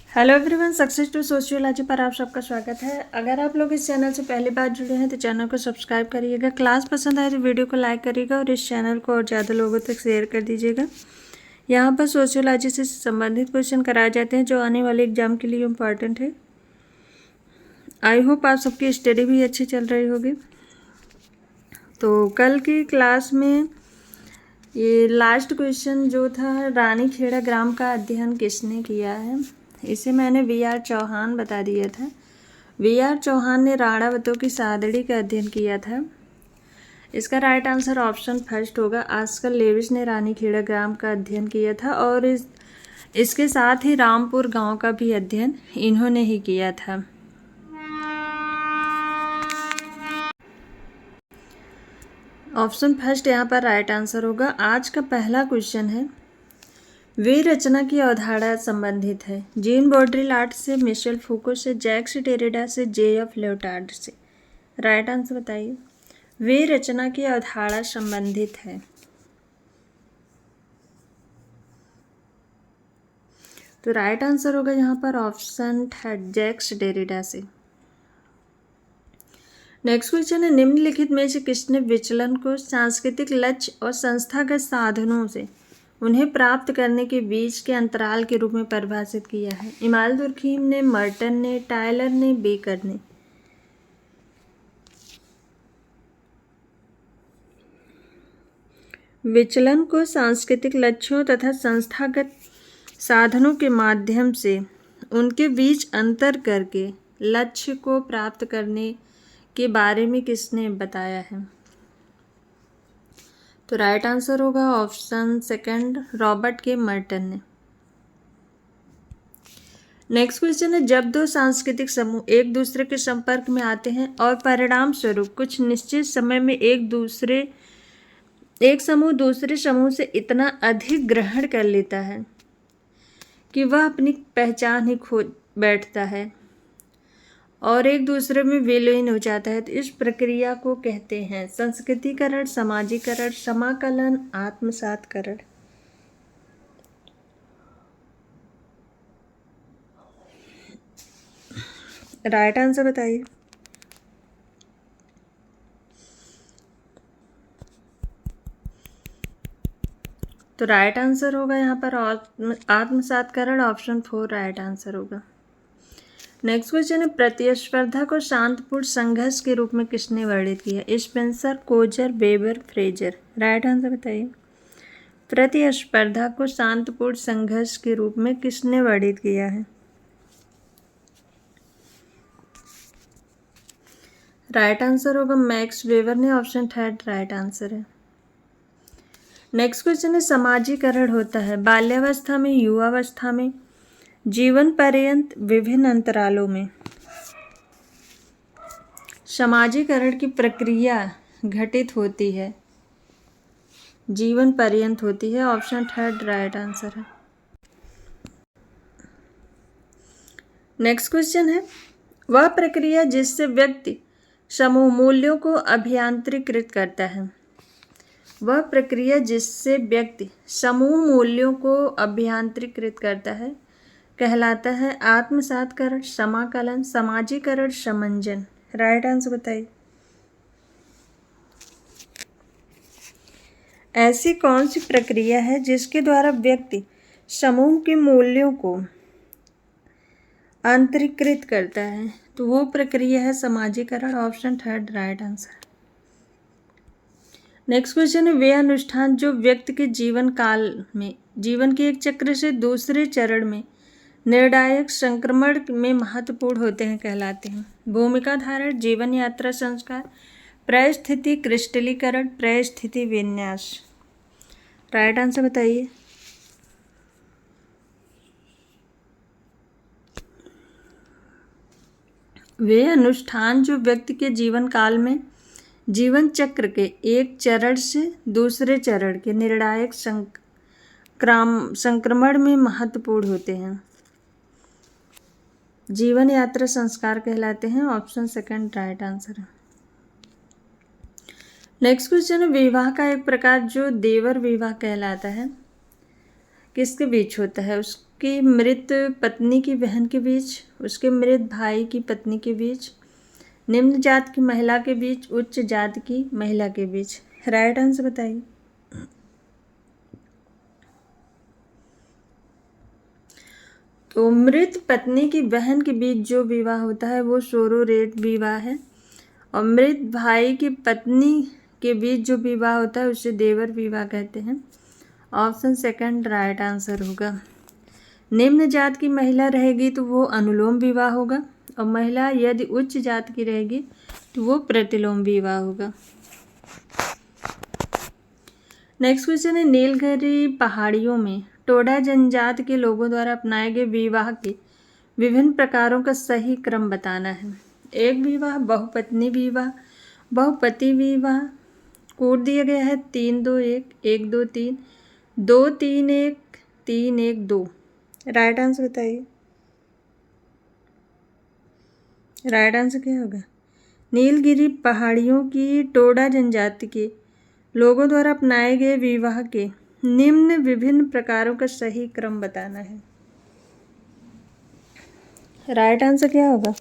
Hello everyone, success to sociology पर आप सबका स्वागत है। अगर आप लोग इस चैनल से पहली बार जुड़े हैं तो चैनल को सब्सक्राइब करिएगा। क्लास पसंद आए तो वीडियो को लाइक करिएगा और इस चैनल को और ज़्यादा लोगों तक शेयर कर दीजिएगा। यहाँ पर सोशियोलॉजी से संबंधित क्वेश्चन कराए जाते हैं जो आने वाले एग्जाम के लिए इम्पॉर्टेंट है। आई होप आप सबकी स्टडी भी अच्छी चल रही होगी। तो कल की क्लास में ये लास्ट क्वेश्चन जो था, रानीखेड़ा ग्राम का अध्ययन किसने किया है, इसे मैंने वी.आर. चौहान बता दिया था। वी.आर. चौहान ने राणावतों की सादड़ी का अध्ययन किया था। इसका राइट आंसर ऑप्शन फर्स्ट होगा। आस्कर लेविस ने रानीखेड़ा ग्राम का अध्ययन किया था और इसके साथ ही रामपुर गांव का भी अध्ययन इन्होंने ही किया था। ऑप्शन फर्स्ट यहाँ पर राइट आंसर होगा। आज का पहला क्वेश्चन है, वे रचना की अवधारणा संबंधित है जीन बॉड्रिलार्ड से, मिशेल फूको से, जैक्स डेरिडा से, जे.एफ. लियोटार्ड से। राइट आंसर बताइए। वे रचना की अवधारणा संबंधित है। तो राइट आंसर होगा यहाँ पर ऑप्शन थर्ड, जैक्स डेरिडा से। नेक्स्ट क्वेश्चन है, निम्नलिखित में से किसने विचलन को सांस्कृतिक लक्ष्य और संस्थागत साधनों से उन्हें प्राप्त करने के बीच के अंतराल के रूप में परिभाषित किया है? इमाल दुर्खीम ने, मर्टन ने, टायलर ने, बेकर ने। विचलन को सांस्कृतिक लक्ष्यों तथा संस्थागत साधनों के माध्यम से उनके बीच अंतर करके लक्ष्य को प्राप्त करने के बारे में किसने बताया है? तो राइट आंसर होगा ऑप्शन सेकंड, रॉबर्ट के मर्टन ने। नेक्स्ट क्वेश्चन है, जब दो सांस्कृतिक समूह एक दूसरे के संपर्क में आते हैं और परिणाम स्वरूप कुछ निश्चित समय में एक समूह दूसरे समूह से इतना अधिक ग्रहण कर लेता है कि वह अपनी पहचान ही खो बैठता है और एक दूसरे में विलीन हो जाता है, तो इस प्रक्रिया को कहते हैं संस्कृतिकरण, समाजीकरण, समाकलन, आत्मसातकरण। राइट आंसर बताइए। तो राइट आंसर होगा यहाँ पर आत्मसातकरण, ऑप्शन 4 राइट आंसर होगा। नेक्स्ट क्वेश्चन है, प्रतिस्पर्धा को शांतिपूर्ण संघर्ष के रूप में किसने वर्णित किया? Spencer, Coser, weber, Fraser. Right answer बताइए। प्रतिस्पर्धा को शांतिपूर्ण संघर्ष के रूप में किसने वर्णित किया है? राइट आंसर होगा मैक्स वेबर ने, ऑप्शन थर्ड राइट आंसर है। नेक्स्ट क्वेश्चन है, समाजीकरण होता है बाल्यावस्था में, युवावस्था में, जीवन पर्यंत, विभिन्न अंतरालों में। समाजीकरण की प्रक्रिया घटित होती है, जीवन पर्यंत होती है, ऑप्शन थर्ड राइट आंसर है। नेक्स्ट क्वेश्चन है, वह प्रक्रिया जिससे व्यक्ति समूह मूल्यों को अभियांत्रिकृत करता है। वह प्रक्रिया जिससे व्यक्ति समूह मूल्यों को अभियांत्रिकृत करता है कहलाता है आत्मसातकरण, समाकलन, समाजीकरण, समंजन। राइट आंसर बताइए। ऐसी कौन सी प्रक्रिया है जिसके द्वारा व्यक्ति समूह के मूल्यों को आंतरिकृत करता है? तो वो प्रक्रिया है समाजीकरण, option third right answer. Next question है, वे अनुष्ठान जो व्यक्ति के जीवन काल में जीवन के एक चक्र से दूसरे चरण में निर्णायक संक्रमण में महत्वपूर्ण होते हैं कहलाते हैं? भूमिका धारण, जीवन यात्रा संस्कार, परिस्थिति क्रिस्टलीकरण, परिस्थिति विन्यास। राइट आंसर बताइए। वे अनुष्ठान जो व्यक्ति के जीवन काल में जीवन चक्र के एक चरण से दूसरे चरण के निर्णायक संक्रमण में महत्वपूर्ण होते हैं, जीवन यात्रा संस्कार कहलाते हैं, ऑप्शन सेकंड राइट आंसर है। नेक्स्ट क्वेश्चन है, विवाह का एक प्रकार जो देवर विवाह कहलाता है किसके बीच होता है? की मृत पत्नी की बहन के बीच, उसके मृत भाई की पत्नी के बीच, निम्न जात की महिला के बीच, उच्च जात की महिला के बीच। राइट आंसर बताइए। तो मृत पत्नी की बहन के बीच जो विवाह होता है वो सोरोरेट विवाह है, और मृत भाई की पत्नी के बीच जो विवाह होता है उसे देवर विवाह कहते हैं। ऑप्शन सेकंड राइट आंसर होगा। निम्न जात की महिला रहेगी तो वो अनुलोम विवाह होगा, और महिला यदि उच्च जात की रहेगी तो वो प्रतिलोम विवाह होगा। नेक्स्ट क्वेश्चन है, नीलगिरी पहाड़ियों में टोडा जनजाति के लोगों द्वारा अपनाए गए विवाह के विभिन्न प्रकारों का सही क्रम बताना है। एक विवाह, बहुपत्नी विवाह, बहुपति विवाह। कोड दिया गया है 3-2-1, 1-2-3, 2-3-1, 3-1-2। राइट आंसर बताइए। राइट आंसर क्या होगा? नीलगिरी पहाड़ियों की टोडा जनजाति के लोगों द्वारा अपनाए गए विवाह के निम्न विभिन्न प्रकारों का सही क्रम बताना है। राइट आंसर क्या होगा?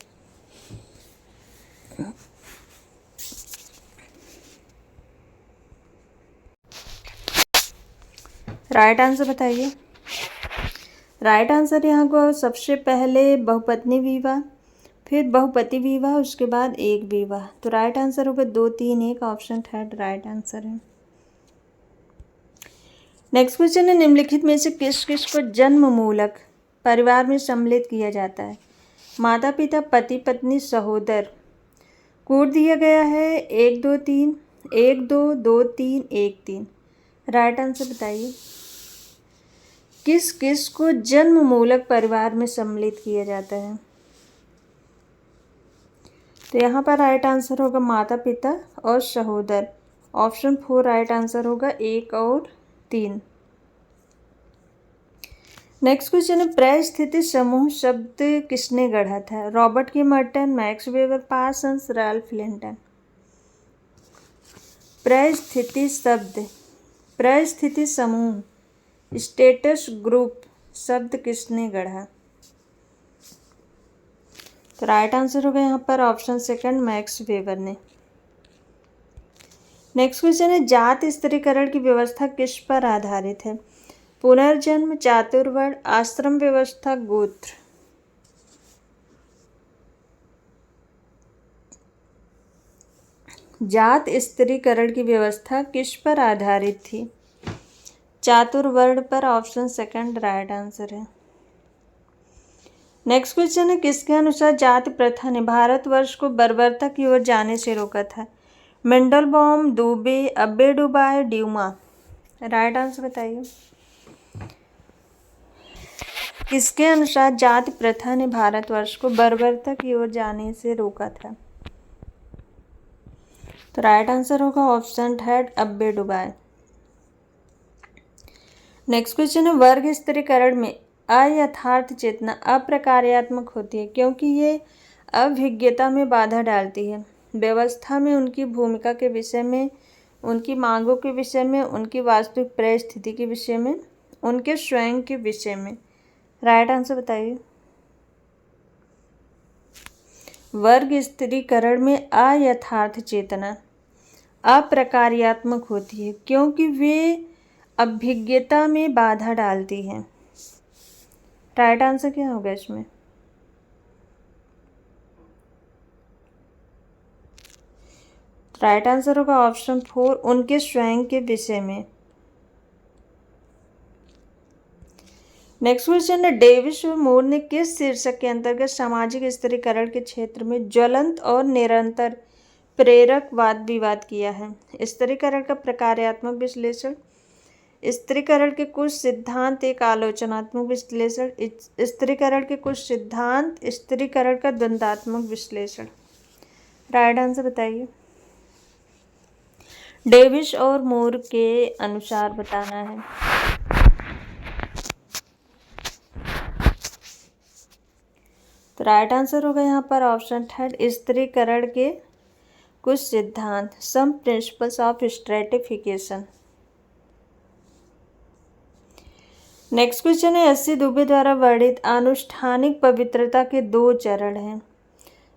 राइट आंसर बताइए। राइट आंसर यहाँ को सबसे पहले बहुपत्नी विवाह, फिर बहुपति विवाह, उसके बाद एक विवाह। तो राइट आंसर होगा 2-3-1, ऑप्शन थर्ड राइट आंसर है। नेक्स्ट क्वेश्चन है, निम्नलिखित में से किस किस को जन्म मूलक परिवार में सम्मिलित किया जाता है? माता पिता, पति पत्नी, सहोदर। कोड दिया गया है 1-2-3, 1-2-2-3, 1-3। राइट आंसर बताइए। किस किस को जन्म मूलक परिवार में सम्मिलित किया जाता है? तो यहाँ पर राइट आंसर होगा माता पिता और सहोदर। ऑप्शन 4 राइट आंसर होगा, 1 और 3। नेक्स्ट क्वेश्चन है, परिस्थिति समूह शब्द किसने गढ़ा था? रॉबर्ट के Merton, max weber Parsons, Ralph Linton. परिस्थिति शब्द, परिस्थिति समूह, स्टेटस ग्रुप शब्द किसने गढ़ा? तो राइट आंसर होगा यहाँ पर ऑप्शन सेकंड मैक्स वेबर ने। नेक्स्ट क्वेश्चन है, जात स्त्रीकरण की व्यवस्था किस पर आधारित है? पुनर्जन्म, चातुर्वर्ण, आश्रम व्यवस्था, गोत्र। जात स्त्रीकरण की व्यवस्था किस पर आधारित थी? चातुर्वर्ण पर। ऑप्शन सेकंड राइट आंसर है। नेक्स्ट क्वेश्चन है, किसके अनुसार जाति प्रथा ने भारतवर्ष को बर्बरता की ओर जाने से रोका था? मेंडलबॉम, दुबे, अब्बे डुबाय, ड्यूमा। राइट आंसर बताइए। किसके अनुसार जाति प्रथा ने भारतवर्ष को बर्बरता की ओर जाने से रोका था? तो राइट आंसर होगा ऑप्शन थर्ड अब्बे डुबाय। नेक्स्ट क्वेश्चन है, वर्ग स्त्रीकरण में अयथार्थ चेतना अप्रकार्यात्मक होती है क्योंकि ये अभिज्ञता में बाधा डालती है। व्यवस्था में उनकी भूमिका के विषय में, उनकी मांगों के विषय में, उनकी वास्तविक परिस्थिति के विषय में, उनके स्वयं के विषय में। राइट आंसर बताइए। वर्ग स्त्रीकरण में अयथार्थ चेतना अप्रकार्यात्मक होती है क्योंकि वे अभिज्ञता में बाधा डालती हैं। राइट आंसर क्या होगा इसमें? राइट आंसर होगा ऑप्शन 4 उनके स्वयं के विषय में। नेक्स्ट क्वेश्चन है, डेविस और मूर ने किस शीर्षक के अंतर्गत सामाजिक स्त्रीकरण के क्षेत्र में ज्वलंत और निरंतर प्रेरक वाद विवाद किया है? स्त्रीकरण का प्रकार्यात्मक विश्लेषण, स्त्रीकरण के कुछ सिद्धांत, एक आलोचनात्मक विश्लेषण, स्त्रीकरण के कुछ सिद्धांत, स्त्रीकरण का द्वंद्वात्मक विश्लेषण। राइट आंसर बताइए। डेविस और मूर के अनुसार बताना है। तो राइट आंसर होगा यहाँ पर ऑप्शन थर्ड स्त्रीकरण के कुछ सिद्धांत, some principles of stratification. Next question है एस.सी. दुबे द्वारा वर्णित आनुष्ठानिक पवित्रता के 2 चरण हैं।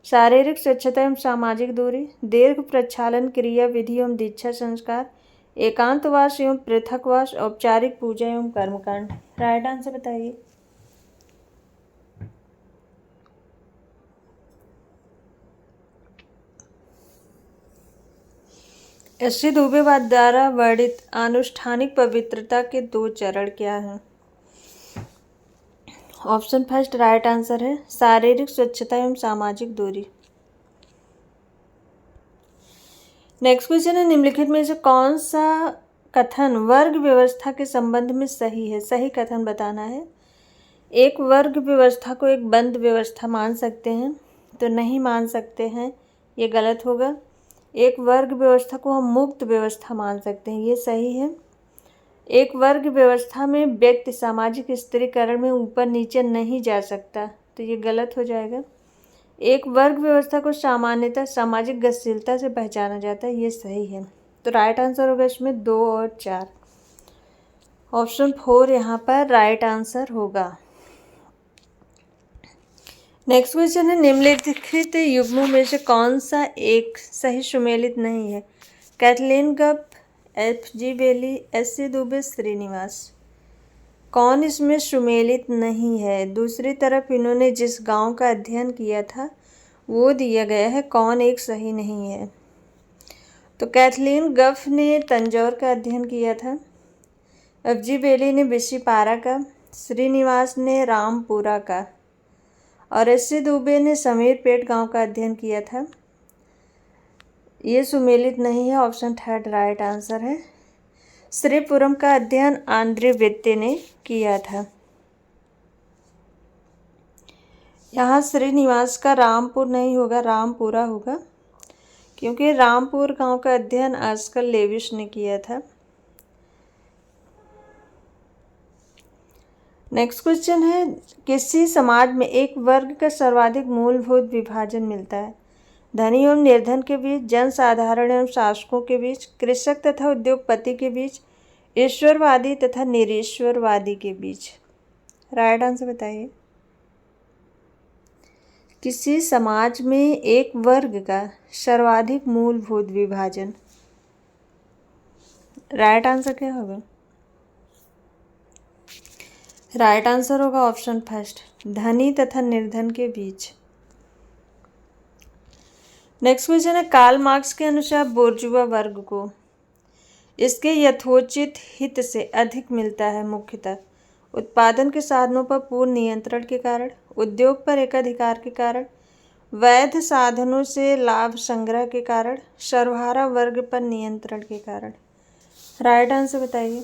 शारीरिक स्वच्छता एवं सामाजिक दूरी, दीर्घ प्रक्षालन क्रिया विधि एवं दीक्षा संस्कार, एकांतवास एवं पृथकवास, औपचारिक पूजा एवं कर्मकांड। राइट आंसर बताइए। एस.सी. दुबे द्वारा वर्णित आनुष्ठानिक पवित्रता के 2 चरण क्या हैं? ऑप्शन फर्स्ट राइट आंसर है शारीरिक स्वच्छता एवं सामाजिक दूरी। नेक्स्ट क्वेश्चन है निम्नलिखित में से कौन सा कथन वर्ग व्यवस्था के संबंध में सही है? सही कथन बताना है। एक वर्ग व्यवस्था को एक बंद व्यवस्था मान सकते हैं तो नहीं मान सकते हैं, ये गलत होगा। एक वर्ग व्यवस्था को हम मुक्त व्यवस्था मान सकते हैं, ये सही है। एक वर्ग व्यवस्था में व्यक्ति सामाजिक स्थिरीकरण में ऊपर नीचे नहीं जा सकता, तो ये गलत हो जाएगा। एक वर्ग व्यवस्था को सामान्यतः सामाजिक गतिशीलता से पहचाना जाता है, ये सही है। तो राइट आंसर होगा इसमें 2 और 4। ऑप्शन 4 यहाँ पर राइट आंसर होगा। नेक्स्ट क्वेश्चन है निम्नलिखित युग्मों में से कौन सा एक सही सुमेलित नहीं है? कैथलीन गफ, F.G. बेली, एस.सी. दुबे, श्रीनिवास। कौन इसमें सुमेलित नहीं है? दूसरी तरफ इन्होंने जिस गांव का अध्ययन किया था वो दिया गया है, कौन एक सही नहीं है? तो कैथलीन गफ ने तंजौर का अध्ययन किया था, F.G. बेली ने बिशीपारा का, श्रीनिवास ने रामपुरा का और एस.सी. दुबे ने समीरपेट गांव का अध्ययन किया था। ये सुमेलित नहीं है। ऑप्शन 3 राइट आंसर है। श्रीपुरम का अध्ययन आंद्रे वित्ते ने किया था। यहाँ श्रीनिवास का रामपुर नहीं होगा, रामपुरा होगा, क्योंकि रामपुर गांव का अध्ययन आजकल लेविस ने किया था। नेक्स्ट क्वेश्चन है किसी समाज में एक वर्ग का सर्वाधिक मूलभूत विभाजन मिलता है? धनी एवं निर्धन के बीच, जनसाधारण एवं शासकों के बीच, कृषक तथा उद्योगपति के बीच, ईश्वरवादी तथा निरीश्वरवादी के बीच। राइट आंसर बताइए। किसी समाज में एक वर्ग का सर्वाधिक मूलभूत विभाजन, राइट आंसर क्या होगा? राइट आंसर होगा ऑप्शन फर्स्ट, धनी तथा निर्धन के बीच। नेक्स्ट क्वेश्चन है कार्ल मार्क्स के अनुसार बुर्जुआ वर्ग को इसके यथोचित हित से अधिक मिलता है मुख्यतः उत्पादन के साधनों पर पूर्ण नियंत्रण के कारण, उद्योग पर एकाधिकार के कारण, वैध साधनों से लाभ संग्रह के कारण, सर्वहारा वर्ग पर नियंत्रण के कारण। राइट आंसर बताइए।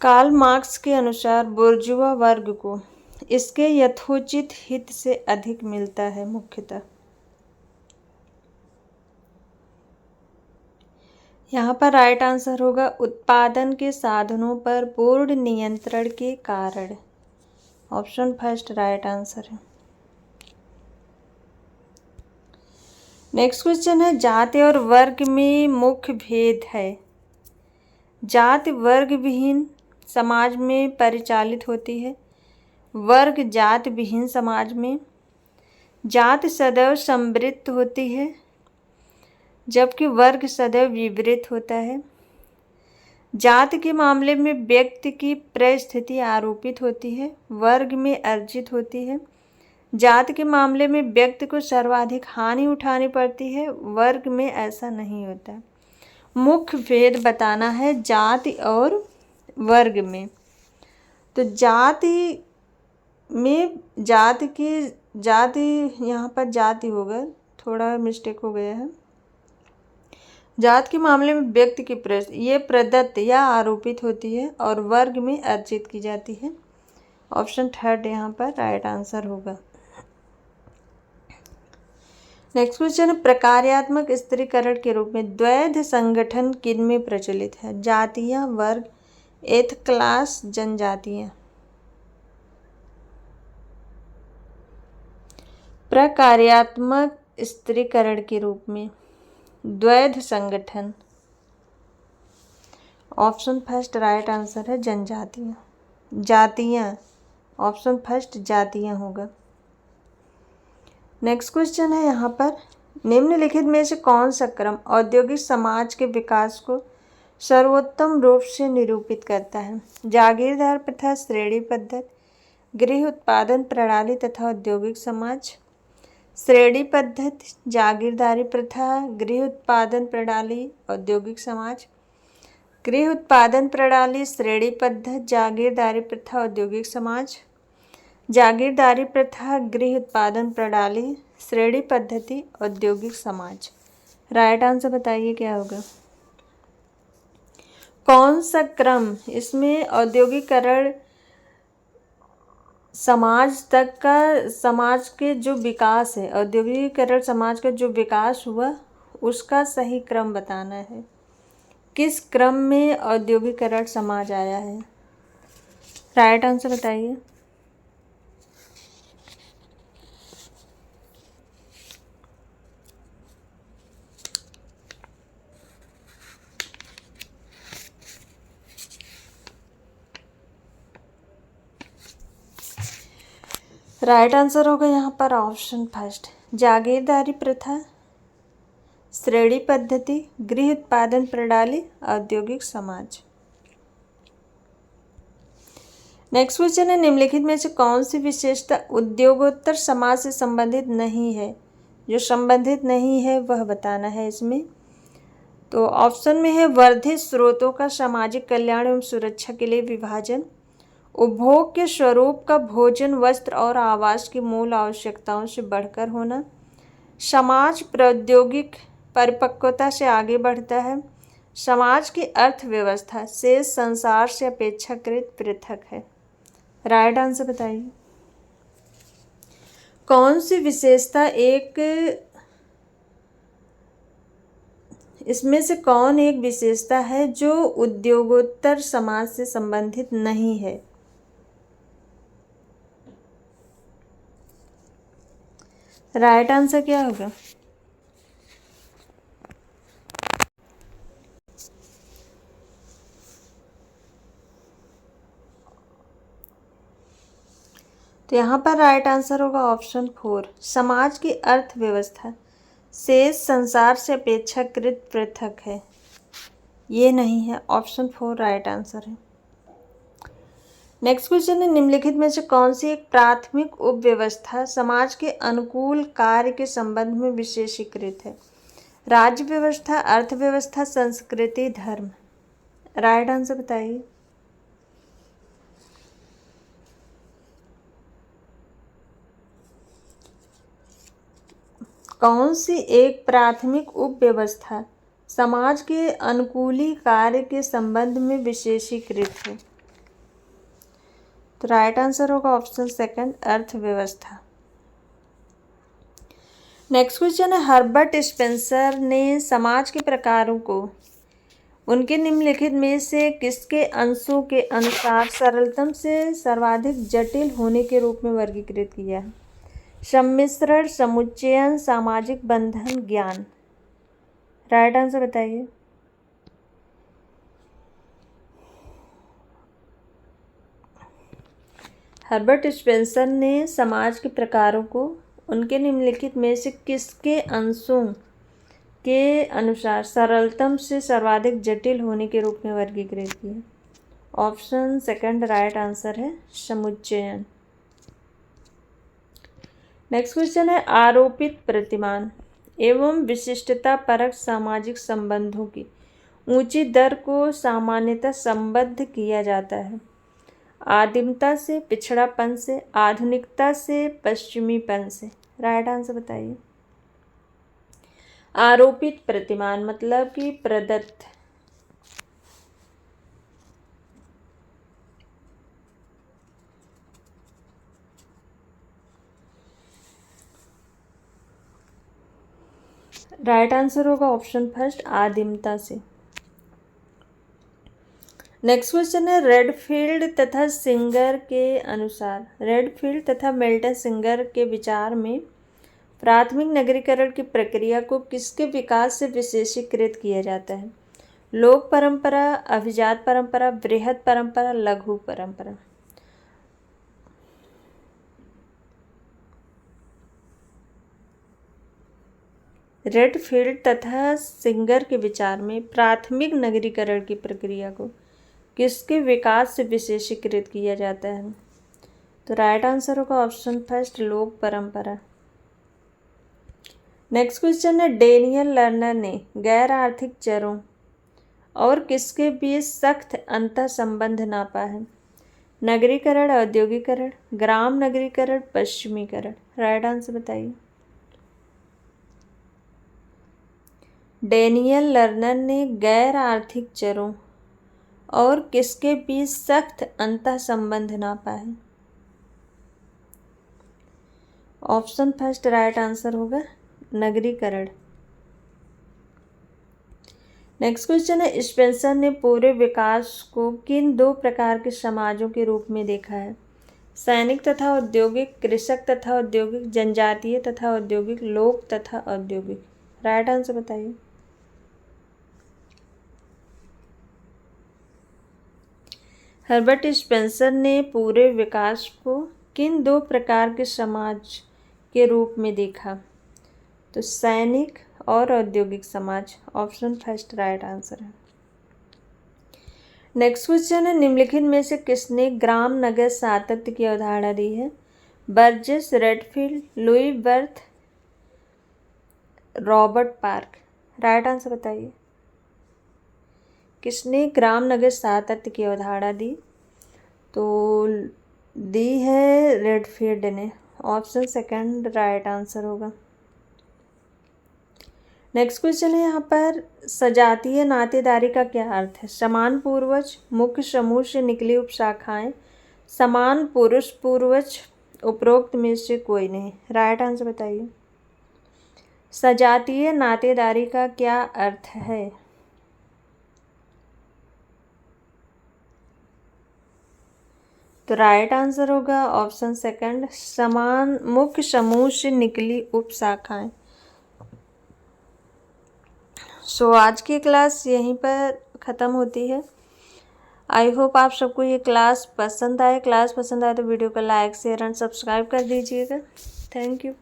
कार्ल मार्क्स के अनुसार बुर्जुआ वर्ग को इसके यथोचित हित से अधिक मिलता है मुख्यतः। यहाँ पर राइट आंसर होगा उत्पादन के साधनों पर पूर्ण नियंत्रण के कारण। ऑप्शन फर्स्ट राइट आंसर है। नेक्स्ट क्वेश्चन है जाति और वर्ग में मुख्य भेद है। जाति वर्ग विहीन समाज में परिचालित होती है, वर्ग जाति विहीन समाज में। जाति सदैव समृद्ध होती है जबकि वर्ग सदैव विवरित होता है। जाति के मामले में व्यक्ति की परिस्थिति आरोपित होती है, वर्ग में अर्जित होती है। जाति के मामले में व्यक्ति को सर्वाधिक हानि उठानी पड़ती है, वर्ग में ऐसा नहीं होता। मुख्य भेद बताना है जाति और वर्ग में। तो जाति में यहाँ पर जाति होगा, थोड़ा मिस्टेक हो गया है। जाति के मामले में व्यक्ति की ये प्रदत्त या आरोपित होती है और वर्ग में अर्जित की जाती है। ऑप्शन 3 यहाँ पर राइट आंसर होगा। नेक्स्ट क्वेश्चन है प्रकार्यात्मक स्त्रीकरण के रूप में द्वैध संगठन किनमें प्रचलित है? जातियां, वर्ग, एथ क्लास, जनजातियां। प्रकार्यात्मक स्त्रीकरण के रूप में द्वैध संगठन। ऑप्शन फर्स्ट राइट आंसर है जनजातियाँ, जातियाँ। ऑप्शन फर्स्ट जातियाँ होगा। नेक्स्ट क्वेश्चन है यहाँ पर, निम्नलिखित में से कौन सा क्रम औद्योगिक समाज के विकास को सर्वोत्तम रूप से निरूपित करता है? जागीरदार प्रथा, श्रेणी पद्धति, गृह उत्पादन प्रणाली तथा औद्योगिक समाज। श्रेणी पद्धति, जागीरदारी प्रथा, गृह उत्पादन प्रणाली, औद्योगिक समाज। गृह उत्पादन प्रणाली, श्रेणी पद्धति, जागीरदारी प्रथा, औद्योगिक समाज। जागीरदारी प्रथा, गृह उत्पादन प्रणाली, श्रेणी पद्धति, औद्योगिक समाज। राइट आंसर बताइए क्या होगा? कौन सा क्रम इसमें औद्योगिकरण समाज तक का, समाज के जो विकास है, औद्योगिकरण समाज का जो विकास हुआ उसका सही क्रम बताना है। किस क्रम में औद्योगिकरण समाज आया है? राइट आंसर बताइए। राइट आंसर होगा यहाँ पर ऑप्शन फर्स्ट, जागीरदारी प्रथा, श्रेणी पद्धति, गृह उत्पादन प्रणाली, औद्योगिक समाज। नेक्स्ट क्वेश्चन है, निम्नलिखित में से कौन सी विशेषता उद्योगोत्तर समाज से संबंधित नहीं है? जो संबंधित नहीं है वह बताना है इसमें। तो ऑप्शन में है वर्धित स्रोतों का सामाजिक कल्याण एवं सुरक्षा के लिए विभाजन, उपभोग के स्वरूप का भोजन, वस्त्र और आवास की मूल आवश्यकताओं से बढ़कर होना, समाज प्रौद्योगिक परिपक्वता से आगे बढ़ता है, समाज की अर्थव्यवस्था से संसार से अपेक्षाकृत पृथक है। राइट आंसर बताइए। कौन सी विशेषता इसमें से कौन एक विशेषता है जो उद्योगोत्तर समाज से संबंधित नहीं है? राइट आंसर क्या होगा? तो यहाँ पर राइट आंसर होगा ऑप्शन 4, समाज की अर्थव्यवस्था शेष संसार से अपेक्षाकृत पृथक है। ये नहीं है, ऑप्शन 4 राइट आंसर है। नेक्स्ट क्वेश्चन है, निम्नलिखित में से कौन सी एक प्राथमिक उपव्यवस्था समाज के अनुकूल कार्य के संबंध में विशेषीकृत है? राज्य व्यवस्था, अर्थव्यवस्था, संस्कृति, धर्म। राइट आंसर बताइए। कौन सी एक प्राथमिक उपव्यवस्था समाज के अनुकूली कार्य के संबंध में विशेषीकृत है? तो राइट आंसर होगा ऑप्शन सेकंड, अर्थव्यवस्था। नेक्स्ट क्वेश्चन है, हर्बर्ट स्पेंसर ने समाज के प्रकारों को उनके निम्नलिखित में से किसके अंशों के अनुसार सरलतम से सर्वाधिक जटिल होने के रूप में वर्गीकृत किया है? सम्मिश्रण, समुच्चयन, सामाजिक बंधन, ज्ञान। राइट आंसर बताइए। हर्बर्ट स्पेंसर ने समाज के प्रकारों को उनके निम्नलिखित में से किसके अंशों के अनुसार सरलतम से सर्वाधिक जटिल होने के रूप में वर्गीकृत किया? ऑप्शन सेकंड राइट आंसर है, समुच्चयन। नेक्स्ट क्वेश्चन है, आरोपित प्रतिमान एवं विशिष्टता परक सामाजिक संबंधों की ऊंची दर को सामान्यतः संबद्ध किया जाता है? आदिमता से, पिछड़ापन से, आधुनिकता से, पश्चिमीपन से। राइट आंसर बताइए। आरोपित प्रतिमान मतलब कि प्रदत्त। राइट आंसर होगा ऑप्शन फर्स्ट, आदिमता से। नेक्स्ट क्वेश्चन है, रेडफील्ड तथा सिंगर के अनुसार, रेडफील्ड तथा मिल्टन सिंगर के विचार में प्राथमिक नगरीकरण की प्रक्रिया को किसके विकास से विशेषीकृत किया जाता है? लोक परंपरा, अभिजात परंपरा, बृहद परंपरा, लघु परंपरा। रेडफील्ड तथा सिंगर के विचार में प्राथमिक नगरीकरण की प्रक्रिया को किसके विकास से विशेषीकृत किया जाता है? तो राइट आंसर होगा ऑप्शन फर्स्ट, लोक परंपरा। नेक्स्ट क्वेश्चन है, डेनियल लर्नर ने गैर आर्थिक चरों और किसके बीच सख्त अंतर संबंध नापा है? नगरीकरण, औद्योगिकरण, ग्राम नगरीकरण, पश्चिमीकरण। राइट आंसर बताइए। डेनियल लर्नर ने गैर आर्थिक चरों और किसके बीच सख्त अंतर संबंध नापा है? ऑप्शन फर्स्ट राइट आंसर होगा नगरीकरण। नेक्स्ट क्वेश्चन है, स्पेंसर ने पूरे विकास को किन दो प्रकार के समाजों के रूप में देखा है? सैनिक तथा औद्योगिक, कृषक तथा औद्योगिक, जनजातीय तथा औद्योगिक, लोक तथा औद्योगिक। राइट आंसर बताइए। हर्बर्ट स्पेंसर ने पूरे विकास को किन दो प्रकार के समाज के रूप में देखा? तो सैनिक और औद्योगिक समाज। ऑप्शन फर्स्ट राइट आंसर है। नेक्स्ट क्वेश्चन है, निम्नलिखित में से किसने ग्राम नगर सातत्य की अवधारणा दी है? Burgess, Redfield, Louis Wirth, Robert Park. Right answer बताइए। किसने ग्राम नगर सातत्य की अवधारणा दी? तो दी है रेडफील्ड ने। ऑप्शन सेकंड राइट आंसर होगा। नेक्स्ट क्वेश्चन है यहाँ पर, सजातीय नातेदारी का क्या अर्थ है? समान पूर्वज, मुख्य समूह से निकली उपशाखाएं, समान पुरुष पूर्वज, उपरोक्त में से कोई नहीं। राइट आंसर बताइए। सजातीय नातेदारी का क्या अर्थ है? तो राइट आंसर होगा ऑप्शन सेकंड, समान मुख्य समूह से निकली उपशाखाएं। सो आज की क्लास यहीं पर ख़त्म होती है। आई होप आप सबको ये क्लास पसंद आए। क्लास पसंद आए तो वीडियो को लाइक, शेयर एंड सब्सक्राइब कर दीजिएगा। Thank you.